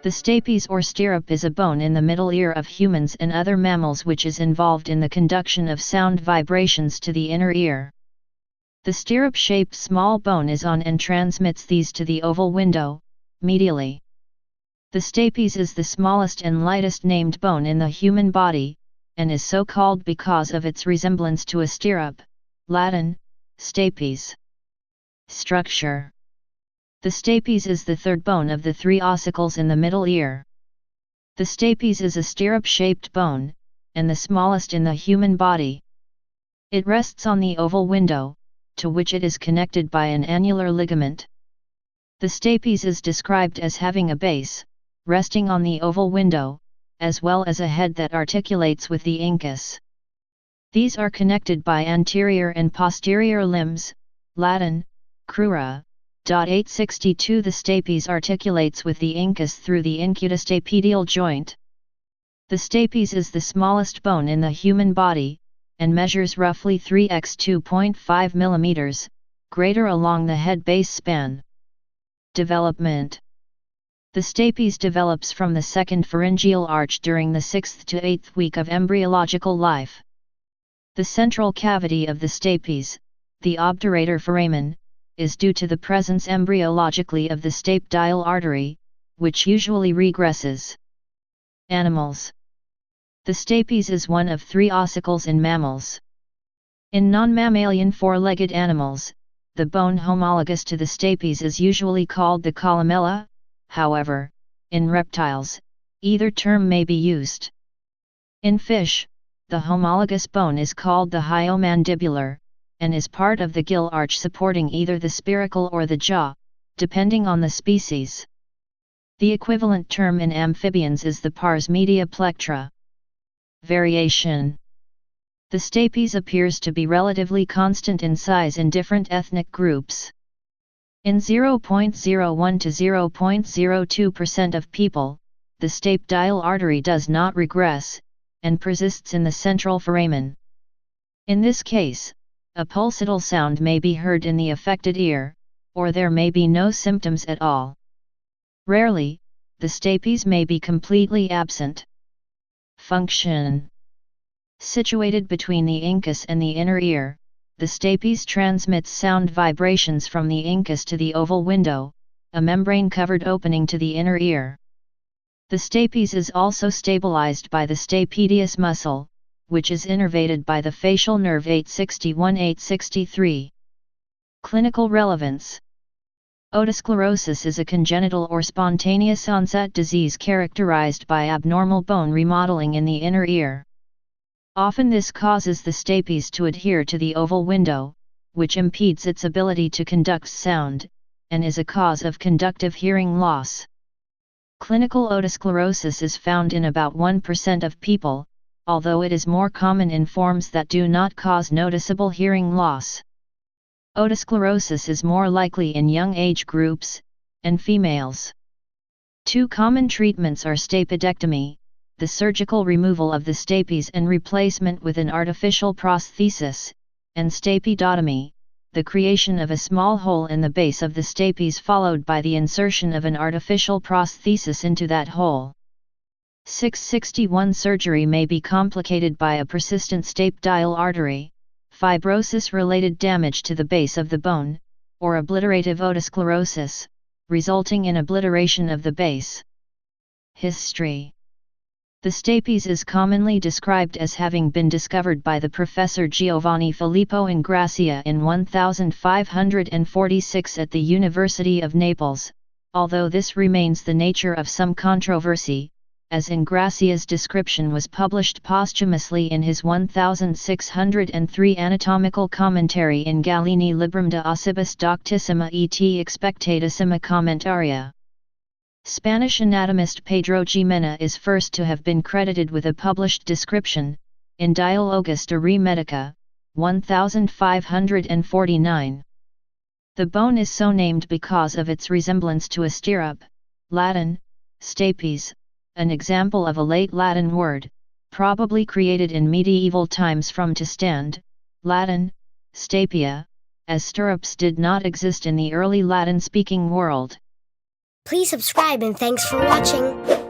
The stapes or stirrup is a bone in the middle ear of humans and other mammals which is involved in the conduction of sound vibrations to the inner ear. The stirrup-shaped small bone is on and transmits these to the oval window, medially. The stapes is the smallest and lightest named bone in the human body, and is so called because of its resemblance to a stirrup, Latin, stapes. Structure. The stapes is the third bone of the three ossicles in the middle ear. The stapes is a stirrup-shaped bone, and the smallest in the human body. It rests on the oval window, to which it is connected by an annular ligament. The stapes is described as having a base, resting on the oval window, as well as a head that articulates with the incus. These are connected by anterior and posterior limbs, Latin, crura. 862 The stapes articulates with the incus through the incutestapedial joint. The stapes is the smallest bone in the human body, and measures roughly 3 x 2.5 mm, greater along the head base span. Development. The stapes develops from the second pharyngeal arch during the 6th to 8th week of embryological life. The central cavity of the stapes, the obturator foramen, is due to the presence embryologically of the stapedial artery, which usually regresses. Animals. The stapes is one of three ossicles in mammals. In non-mammalian four-legged animals, the bone homologous to the stapes is usually called the columella. However, in reptiles, either term may be used. In fish, the homologous bone is called the hyomandibular, and is part of the gill arch supporting either the spiracle or the jaw, depending on the species. The equivalent term in amphibians is the pars media plectra. Variation. The stapes appears to be relatively constant in size in different ethnic groups. In 0.01 to 0.02% of people, the stapedial artery does not regress, and persists in the central foramen. In this case, a pulsatile sound may be heard in the affected ear, or there may be no symptoms at all. Rarely, the stapes may be completely absent. Function. Situated between the incus and the inner ear, the stapes transmits sound vibrations from the incus to the oval window, a membrane-covered opening to the inner ear. The stapes is also stabilized by the stapedius muscle, which is innervated by the facial nerve 861-863. Clinical relevance. Otosclerosis is a congenital or spontaneous onset disease characterized by abnormal bone remodeling in the inner ear. Often this causes the stapes to adhere to the oval window, which impedes its ability to conduct sound, and is a cause of conductive hearing loss. Clinical otosclerosis is found in about 1% of people, although it is more common in forms that do not cause noticeable hearing loss. Otosclerosis is more likely in young age groups, and females. Two common treatments are stapedectomy, the surgical removal of the stapes and replacement with an artificial prosthesis, and stapedotomy, the creation of a small hole in the base of the stapes followed by the insertion of an artificial prosthesis into that hole. 661 Surgery may be complicated by a persistent stapedial artery, fibrosis-related damage to the base of the bone, or obliterative otosclerosis, resulting in obliteration of the base. History. The stapes is commonly described as having been discovered by the Professor Giovanni Filippo Ingrassia in 1546 at the University of Naples, although this remains the nature of some controversy, as Ingrassia's description was published posthumously in his 1603 anatomical commentary in Gallini Librum de Ossibus Doctissima et Expectatissima Commentaria. Spanish anatomist Pedro Jimena is first to have been credited with a published description, in Dialogus de Re Medica, 1549. The bone is so named because of its resemblance to a stirrup, Latin, stapes, an example of a late Latin word, probably created in medieval times from to stand, Latin, stapia, as stirrups did not exist in the early Latin-speaking world. Please subscribe and thanks for watching.